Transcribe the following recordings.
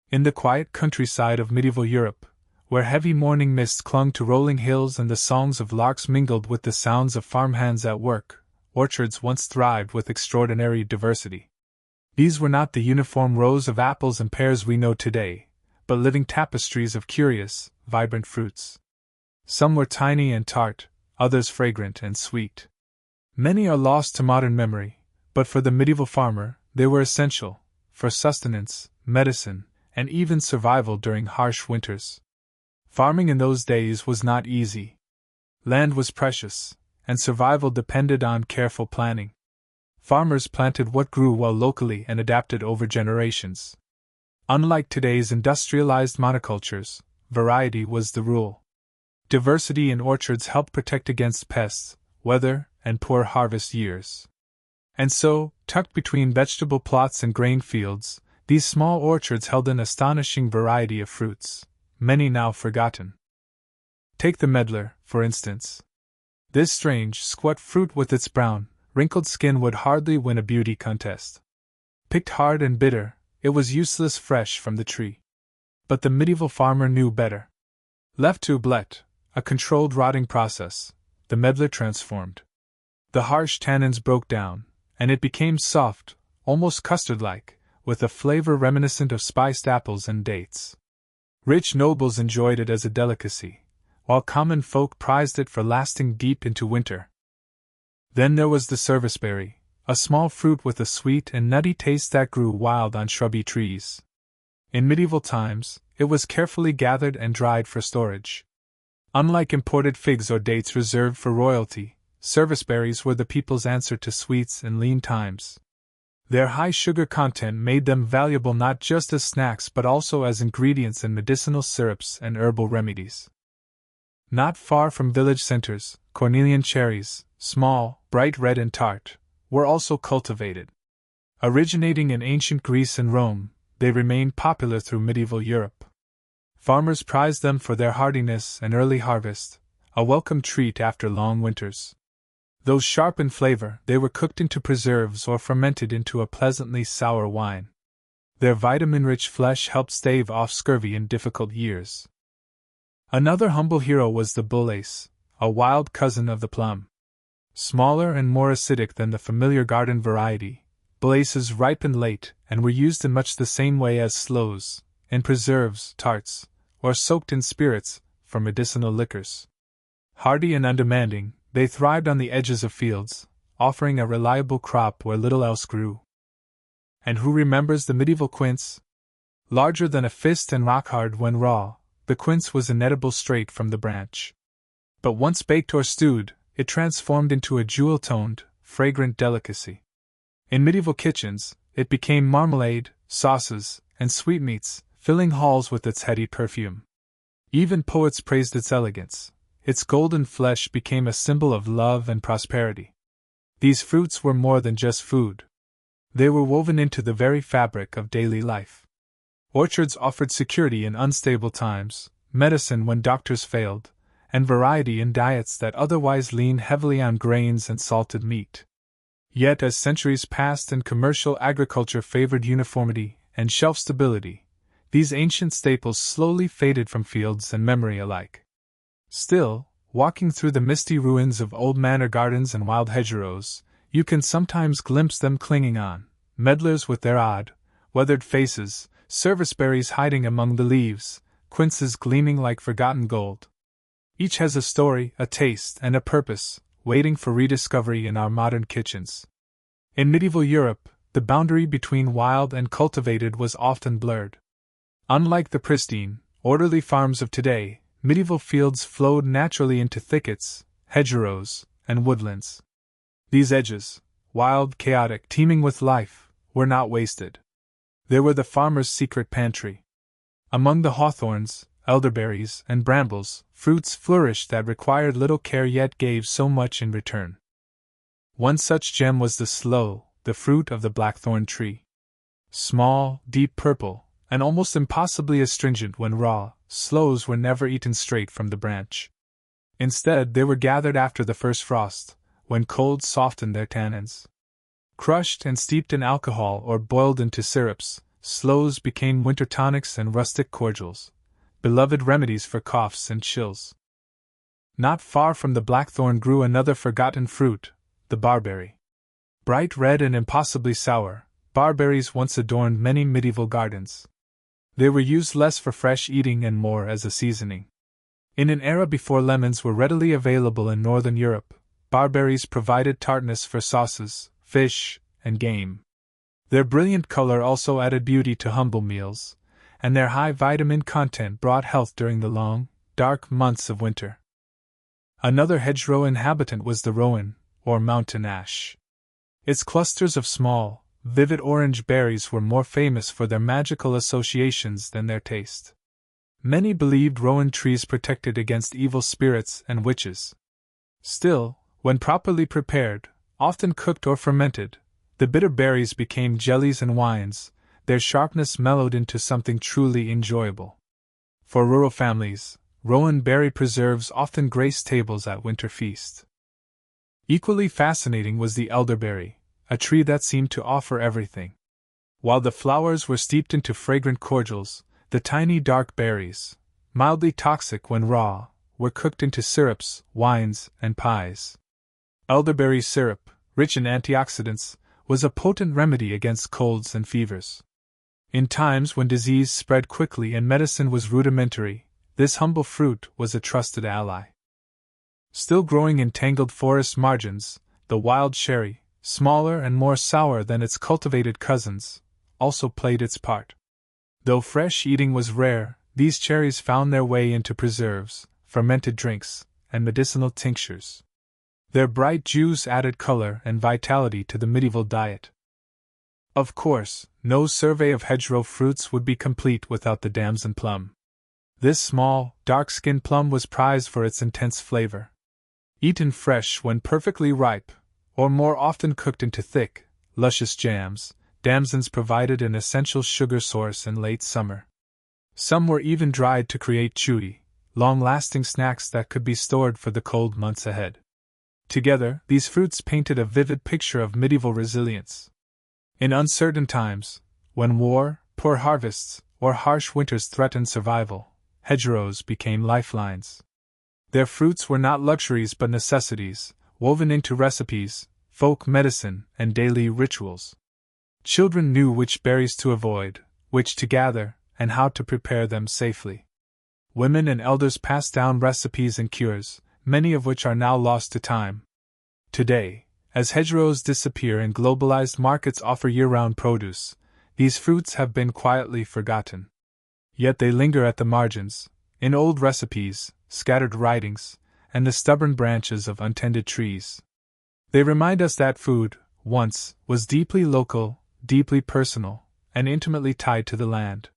In the quiet countryside of medieval Europe, where heavy morning mist clung to rolling hills and the songs of larks mingled with the sounds of farmhands at work, orchards once thrived with extraordinary diversity. These were not the uniform rows of apples and pears we know today, but living tapestries of curious, vibrant fruits. Some were tiny and tart, others fragrant and sweet. Many are lost to modern memory, but for the medieval farmer, they were essential, for sustenance, medicine, and even survival during harsh winters. Farming in those days was not easy. Land was precious, and survival depended on careful planning. Farmers planted what grew well locally and adapted over generations. Unlike today's industrialized monocultures, variety was the rule. Diversity in orchards helped protect against pests, weather, and poor harvest years. And so, tucked between vegetable plots and grain fields, these small orchards held an astonishing variety of fruits, many now forgotten. Take the medlar, for instance. This strange, squat fruit with its brown, wrinkled skin would hardly win a beauty contest. Picked hard and bitter, it was useless fresh from the tree. But the medieval farmer knew better. Left to blet, a controlled rotting process, the medlar transformed. The harsh tannins broke down, and it became soft, almost custard-like, with a flavor reminiscent of spiced apples and dates. Rich nobles enjoyed it as a delicacy, while common folk prized it for lasting deep into winter. Then there was the serviceberry, a small fruit with a sweet and nutty taste that grew wild on shrubby trees. In medieval times, it was carefully gathered and dried for storage. Unlike imported figs or dates reserved for royalty, serviceberries were the people's answer to sweets in lean times. Their high sugar content made them valuable not just as snacks but also as ingredients in medicinal syrups and herbal remedies. Not far from village centers, cornelian cherries, small, bright red and tart, were also cultivated. Originating in ancient Greece and Rome, they remained popular through medieval Europe. Farmers prized them for their hardiness and early harvest, a welcome treat after long winters. Though sharp in flavor, they were cooked into preserves or fermented into a pleasantly sour wine. Their vitamin-rich flesh helped stave off scurvy in difficult years. Another humble hero was the bullace, a wild cousin of the plum. Smaller and more acidic than the familiar garden variety, bullaces ripened late and were used in much the same way as sloes, in preserves, tarts, or soaked in spirits for medicinal liquors. Hardy and undemanding, they thrived on the edges of fields, offering a reliable crop where little else grew. And who remembers the medieval quince? Larger than a fist and rock-hard when raw, the quince was inedible straight from the branch. But once baked or stewed, it transformed into a jewel-toned, fragrant delicacy. In medieval kitchens, it became marmalade, sauces, and sweetmeats, filling halls with its heady perfume. Even poets praised its elegance. Its golden flesh became a symbol of love and prosperity. These fruits were more than just food. They were woven into the very fabric of daily life. Orchards offered security in unstable times, medicine when doctors failed, and variety in diets that otherwise leaned heavily on grains and salted meat. Yet as centuries passed and commercial agriculture favored uniformity and shelf stability, these ancient staples slowly faded from fields and memory alike. Still, walking through the misty ruins of old manor gardens and wild hedgerows, you can sometimes glimpse them clinging on, medlars with their odd, weathered faces, serviceberries hiding among the leaves, quinces gleaming like forgotten gold. Each has a story, a taste, and a purpose, waiting for rediscovery in our modern kitchens. In medieval Europe, the boundary between wild and cultivated was often blurred. Unlike the pristine, orderly farms of today, medieval fields flowed naturally into thickets, hedgerows, and woodlands. These edges, wild, chaotic, teeming with life, were not wasted. They were the farmer's secret pantry. Among the hawthorns, elderberries, and brambles, fruits flourished that required little care yet gave so much in return. One such gem was the sloe, the fruit of the blackthorn tree. Small, deep purple, and almost impossibly astringent when raw, sloes were never eaten straight from the branch. Instead, they were gathered after the first frost, when cold softened their tannins. Crushed and steeped in alcohol or boiled into syrups, sloes became winter tonics and rustic cordials, beloved remedies for coughs and chills. Not far from the blackthorn grew another forgotten fruit, the barberry. Bright red and impossibly sour, barberries once adorned many medieval gardens. They were used less for fresh eating and more as a seasoning. In an era before lemons were readily available in northern Europe, barberries provided tartness for sauces, fish, and game. Their brilliant color also added beauty to humble meals, and their high vitamin content brought health during the long, dark months of winter. Another hedgerow inhabitant was the rowan, or mountain ash. Its clusters of small, vivid orange berries were more famous for their magical associations than their taste. Many believed rowan trees protected against evil spirits and witches. Still, when properly prepared, often cooked or fermented, the bitter berries became jellies and wines, their sharpness mellowed into something truly enjoyable. For rural families, rowan berry preserves often graced tables at winter feasts. Equally fascinating was the elderberry, a tree that seemed to offer everything. While the flowers were steeped into fragrant cordials, the tiny dark berries, mildly toxic when raw, were cooked into syrups, wines, and pies. Elderberry syrup, rich in antioxidants, was a potent remedy against colds and fevers. In times when disease spread quickly and medicine was rudimentary, this humble fruit was a trusted ally. Still growing in tangled forest margins, the wild cherry, smaller and more sour than its cultivated cousins, also played its part. Though fresh eating was rare, these cherries found their way into preserves, fermented drinks, and medicinal tinctures. Their bright juice added color and vitality to the medieval diet. Of course, no survey of hedgerow fruits would be complete without the damson plum. This small, dark-skinned plum was prized for its intense flavor. Eaten fresh when perfectly ripe, or more often cooked into thick, luscious jams, damsons provided an essential sugar source in late summer. Some were even dried to create chewy, long-lasting snacks that could be stored for the cold months ahead. Together, these fruits painted a vivid picture of medieval resilience. In uncertain times, when war, poor harvests, or harsh winters threatened survival, hedgerows became lifelines. Their fruits were not luxuries but necessities, woven into recipes, folk medicine, and daily rituals. Children knew which berries to avoid, which to gather, and how to prepare them safely. Women and elders passed down recipes and cures, many of which are now lost to time. Today, as hedgerows disappear and globalized markets offer year-round produce, these fruits have been quietly forgotten. Yet they linger at the margins, in old recipes, scattered writings, and the stubborn branches of untended trees. They remind us that food, once, was deeply local, deeply personal, and intimately tied to the land.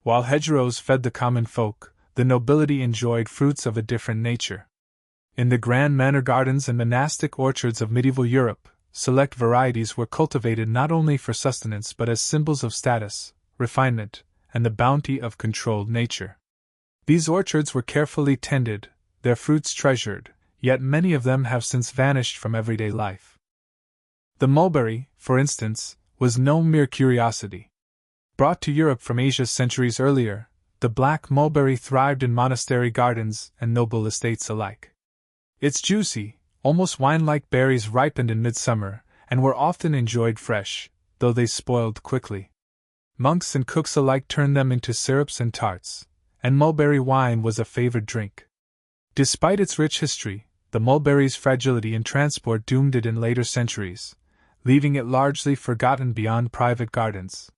While hedgerows fed the common folk, the nobility enjoyed fruits of a different nature. In the grand manor gardens and monastic orchards of medieval Europe, select varieties were cultivated not only for sustenance but as symbols of status, refinement, and the bounty of controlled nature. These orchards were carefully tended, their fruits treasured, yet many of them have since vanished from everyday life. The mulberry, for instance, was no mere curiosity. Brought to Europe from Asia centuries earlier, the black mulberry thrived in monastery gardens and noble estates alike. Its juicy, almost wine-like berries ripened in midsummer and were often enjoyed fresh, though they spoiled quickly. Monks and cooks alike turned them into syrups and tarts, and mulberry wine was a favored drink. Despite its rich history, the mulberry's fragility in transport doomed it in later centuries, leaving it largely forgotten beyond private gardens.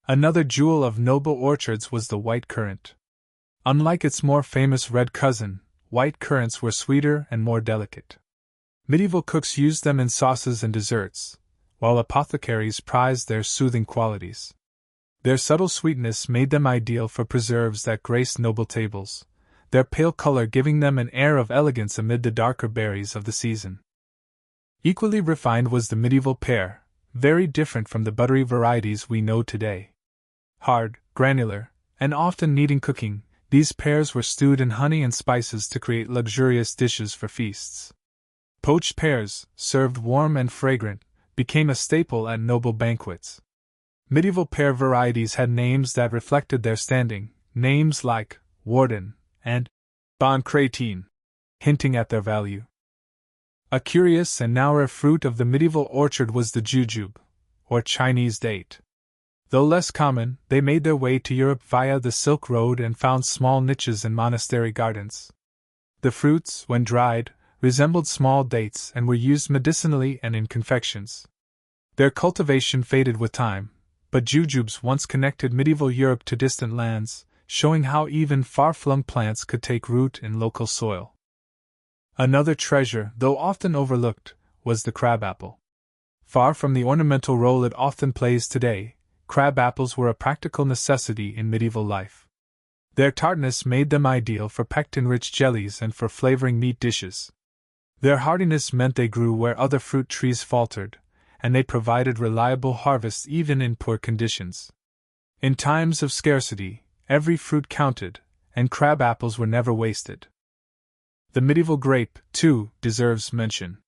Another jewel of noble orchards was the white currant. Unlike its more famous red cousin, white currants were sweeter and more delicate. Medieval cooks used them in sauces and desserts, while apothecaries prized their soothing qualities. Their subtle sweetness made them ideal for preserves that graced noble tables, their pale color giving them an air of elegance amid the darker berries of the season. Equally refined was the medieval pear, very different from the buttery varieties we know today. Hard, granular, and often needing cooking, these pears were stewed in honey and spices to create luxurious dishes for feasts. Poached pears, served warm and fragrant, became a staple at noble banquets. Medieval pear varieties had names that reflected their standing, names like Warden and Bon Chrétien, hinting at their value. A curious and now rare fruit of the medieval orchard was the jujube, or Chinese date. Though less common, they made their way to Europe via the Silk Road and found small niches in monastery gardens. The fruits, when dried, resembled small dates and were used medicinally and in confections. Their cultivation faded with time, but jujubes once connected medieval Europe to distant lands, showing how even far-flung plants could take root in local soil. Another treasure, though often overlooked, was the crabapple. Far from the ornamental role it often plays today, crabapples were a practical necessity in medieval life. Their tartness made them ideal for pectin-rich jellies and for flavoring meat dishes. Their hardiness meant they grew where other fruit trees faltered, and they provided reliable harvests even in poor conditions. In times of scarcity, every fruit counted, and crabapples were never wasted. The medieval grape, too, deserves mention.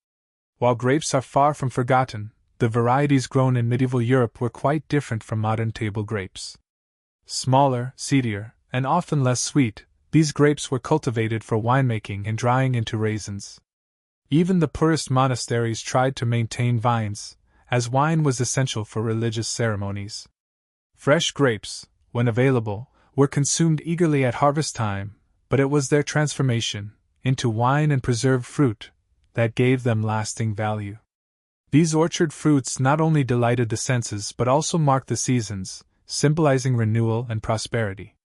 While grapes are far from forgotten, the varieties grown in medieval Europe were quite different from modern table grapes. Smaller, seedier, and often less sweet, these grapes were cultivated for winemaking and drying into raisins. Even the poorest monasteries tried to maintain vines, as wine was essential for religious ceremonies. Fresh grapes, when available, were consumed eagerly at harvest time, but it was their transformation into wine and preserved fruit that gave them lasting value. These orchard fruits not only delighted the senses but also marked the seasons, symbolizing renewal and prosperity.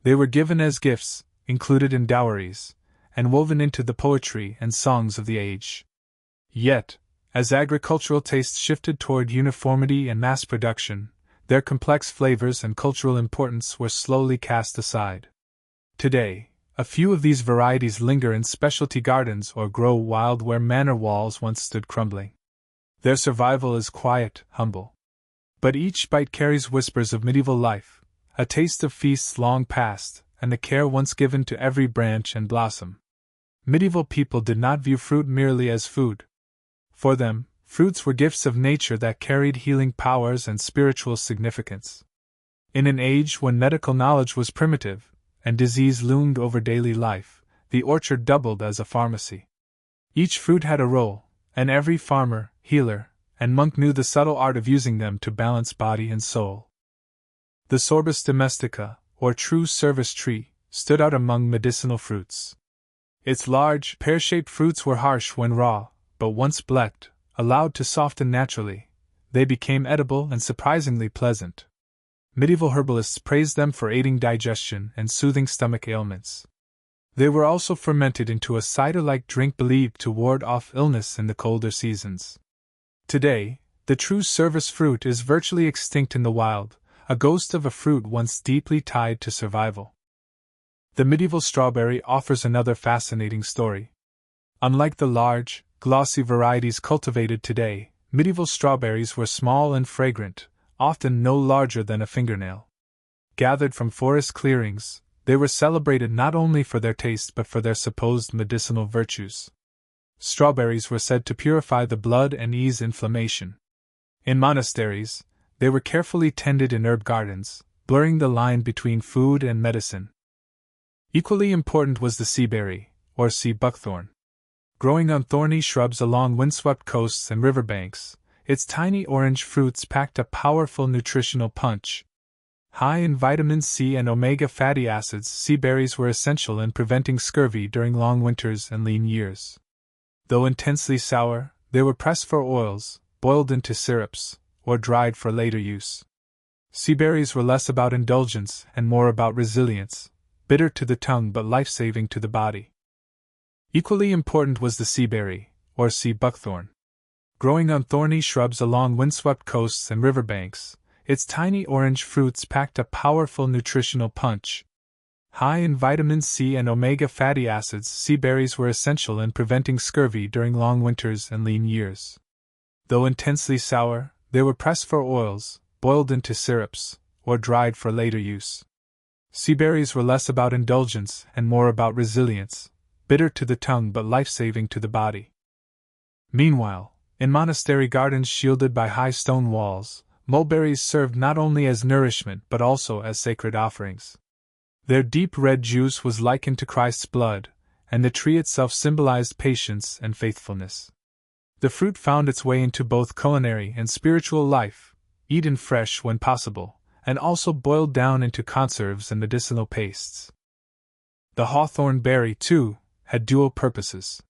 They were given as gifts, included in dowries, and woven into the poetry and songs of the age. Yet, as agricultural tastes shifted toward uniformity and mass production, their complex flavors and cultural importance were slowly cast aside. Today, a few of these varieties linger in specialty gardens or grow wild where manor walls once stood crumbling. Their survival is quiet, humble. But each bite carries whispers of medieval life, a taste of feasts long past, and the care once given to every branch and blossom. Medieval people did not view fruit merely as food. For them, fruits were gifts of nature that carried healing powers and spiritual significance. In an age when medical knowledge was primitive, and disease loomed over daily life, the orchard doubled as a pharmacy. Each fruit had a role, and every farmer, healer, and monk knew the subtle art of using them to balance body and soul. The Sorbus domestica, or true service tree, stood out among medicinal fruits. Its large, pear-shaped fruits were harsh when raw, but once blecht, allowed to soften naturally, they became edible and surprisingly pleasant. Medieval herbalists praised them for aiding digestion and soothing stomach ailments. They were also fermented into a cider-like drink believed to ward off illness in the colder seasons. Today, the true service fruit is virtually extinct in the wild, a ghost of a fruit once deeply tied to survival. The medieval strawberry offers another fascinating story. Unlike the large, glossy varieties cultivated today, medieval strawberries were small and fragrant, often no larger than a fingernail. Gathered from forest clearings, they were celebrated not only for their taste but for their supposed medicinal virtues. Strawberries were said to purify the blood and ease inflammation. In monasteries, they were carefully tended in herb gardens, blurring the line between food and medicine. Equally important was the seaberry, or sea buckthorn. Growing on thorny shrubs along windswept coasts and riverbanks, its tiny orange fruits packed a powerful nutritional punch. High in vitamin C and omega fatty acids, sea berries were essential in preventing scurvy during long winters and lean years. Though intensely sour, they were pressed for oils, boiled into syrups, or dried for later use. Sea berries were less about indulgence and more about resilience, bitter to the tongue but life-saving to the body. Equally important was the seaberry, or sea buckthorn. Growing on thorny shrubs along windswept coasts and riverbanks, its tiny orange fruits packed a powerful nutritional punch. High in vitamin C and omega fatty acids, sea berries were essential in preventing scurvy during long winters and lean years. Though intensely sour, they were pressed for oils, boiled into syrups, or dried for later use. Sea berries were less about indulgence and more about resilience, bitter to the tongue but life-saving to the body. Meanwhile, in monastery gardens shielded by high stone walls, Mulberries served not only as nourishment but also as sacred offerings. Their deep red juice was likened to Christ's blood, and the tree itself symbolized patience and faithfulness. The fruit found its way into both culinary and spiritual life, eaten fresh when possible, and also boiled down into conserves and medicinal pastes. The hawthorn berry, too, had dual purposes.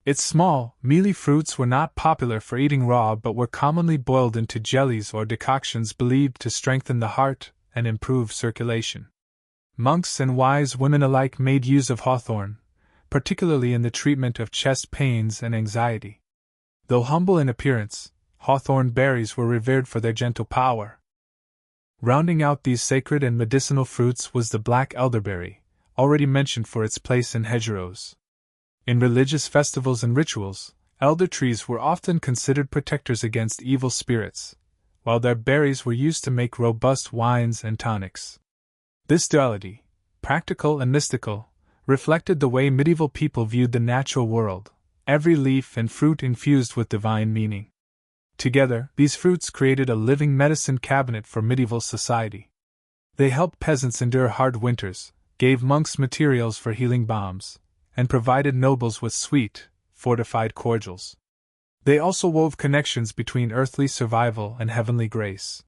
Its small, mealy fruits were not popular for eating raw but were commonly boiled into jellies or decoctions believed to strengthen the heart and improve circulation. Monks and wise women alike made use of hawthorn, particularly in the treatment of chest pains and anxiety. Though humble in appearance, hawthorn berries were revered for their gentle power. Rounding out these sacred and medicinal fruits was the black elderberry, already mentioned for its place in hedgerows. In religious festivals and rituals, elder trees were often considered protectors against evil spirits, while their berries were used to make robust wines and tonics. This duality, practical and mystical, reflected the way medieval people viewed the natural world, every leaf and fruit infused with divine meaning. Together, these fruits created a living medicine cabinet for medieval society. They helped peasants endure hard winters, gave monks materials for healing balms, and provided nobles with sweet, fortified cordials. They also wove connections between earthly survival and heavenly grace.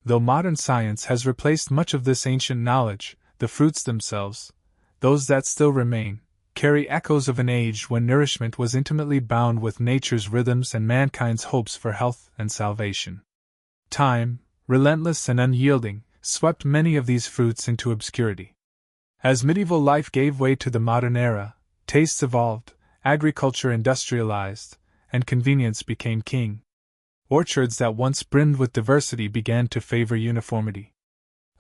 Though modern science has replaced much of this ancient knowledge, the fruits themselves, those that still remain, carry echoes of an age when nourishment was intimately bound with nature's rhythms and mankind's hopes for health and salvation. Time, relentless and unyielding, swept many of these fruits into obscurity. As medieval life gave way to the modern era, tastes evolved, agriculture industrialized, and convenience became king. Orchards that once brimmed with diversity began to favor uniformity.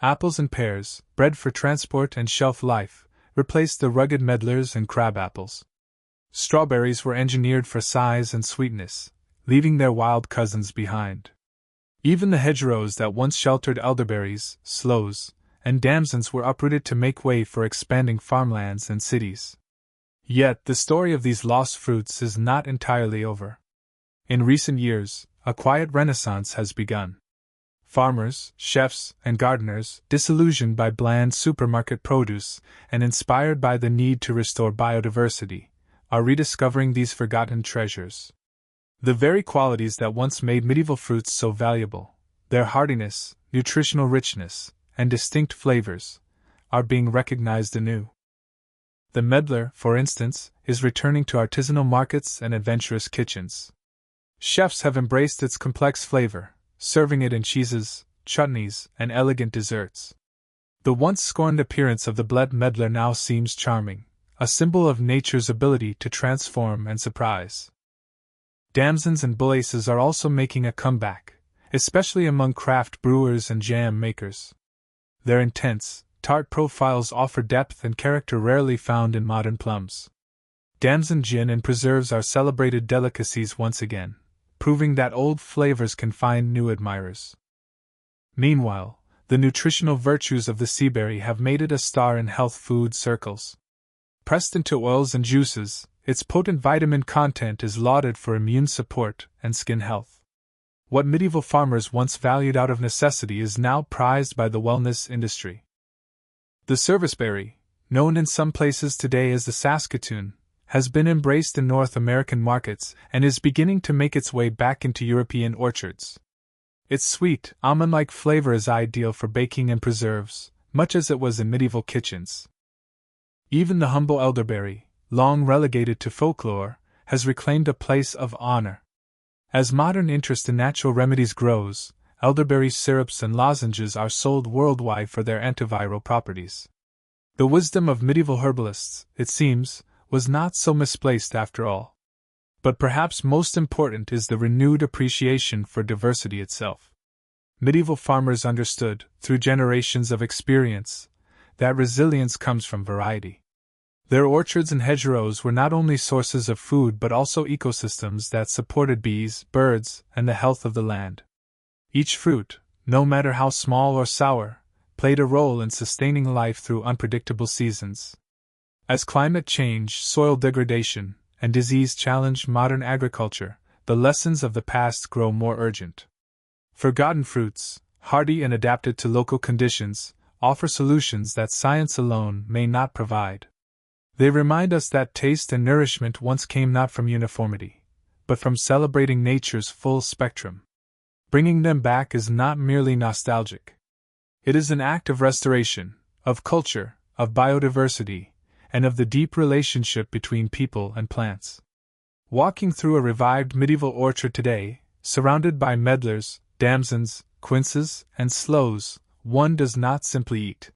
Apples and pears, bred for transport and shelf life, replaced the rugged medlars and crab apples. Strawberries were engineered for size and sweetness, leaving their wild cousins behind. Even the hedgerows that once sheltered elderberries, sloes, and damsons were uprooted to make way for expanding farmlands and cities. Yet the story of these lost fruits is not entirely over. In recent years, a quiet renaissance has begun. Farmers, chefs, and gardeners, disillusioned by bland supermarket produce and inspired by the need to restore biodiversity, are rediscovering these forgotten treasures. The very qualities that once made medieval fruits so valuable, their hardiness, nutritional richness, and distinct flavors, are being recognized anew. The medlar, for instance, is returning to artisanal markets and adventurous kitchens. Chefs have embraced its complex flavor, serving it in cheeses, chutneys, and elegant desserts. The once scorned appearance of the bled medlar now seems charming, a symbol of nature's ability to transform and surprise. Damsons and bullaces are also making a comeback, especially among craft brewers and jam makers. Their intense, tart profiles offer depth and character rarely found in modern plums. Damson gin and preserves are celebrated delicacies once again, proving that old flavors can find new admirers. Meanwhile, the nutritional virtues of the seaberry have made it a star in health food circles. Pressed into oils and juices, its potent vitamin content is lauded for immune support and skin health. What medieval farmers once valued out of necessity is now prized by the wellness industry. The serviceberry, known in some places today as the Saskatoon, has been embraced in North American markets and is beginning to make its way back into European orchards. Its sweet, almond-like flavor is ideal for baking and preserves, much as it was in medieval kitchens. Even the humble elderberry, long relegated to folklore, has reclaimed a place of honor. As modern interest in natural remedies grows, elderberry syrups and lozenges are sold worldwide for their antiviral properties. The wisdom of medieval herbalists, it seems, was not so misplaced after all. But perhaps most important is the renewed appreciation for diversity itself. Medieval farmers understood, through generations of experience, that resilience comes from variety. Their orchards and hedgerows were not only sources of food but also ecosystems that supported bees, birds, and the health of the land. Each fruit, no matter how small or sour, played a role in sustaining life through unpredictable seasons. As climate change, soil degradation, and disease challenge modern agriculture, the lessons of the past grow more urgent. Forgotten fruits, hardy and adapted to local conditions, offer solutions that science alone may not provide. They remind us that taste and nourishment once came not from uniformity, but from celebrating nature's full spectrum. Bringing them back is not merely nostalgic. It is an act of restoration, of culture, of biodiversity, and of the deep relationship between people and plants. Walking through a revived medieval orchard today, surrounded by medlars, damsons, quinces, and sloes, one does not simply eat.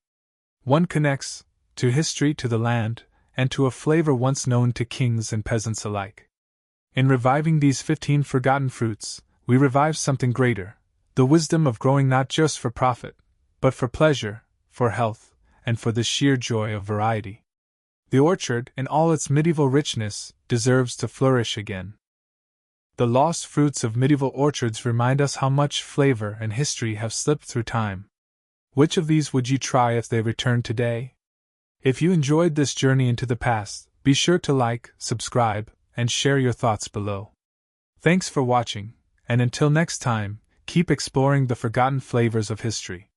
One connects, to history, to the land, and to a flavor once known to kings and peasants alike. In reviving these 15 forgotten fruits, we revive something greater, the wisdom of growing not just for profit, but for pleasure, for health, and for the sheer joy of variety. The orchard, in all its medieval richness, deserves to flourish again. The lost fruits of medieval orchards remind us how much flavor and history have slipped through time. Which of these would you try if they returned today? If you enjoyed this journey into the past, be sure to like, subscribe, and share your thoughts below. Thanks for watching, and until next time, keep exploring the forgotten flavors of history.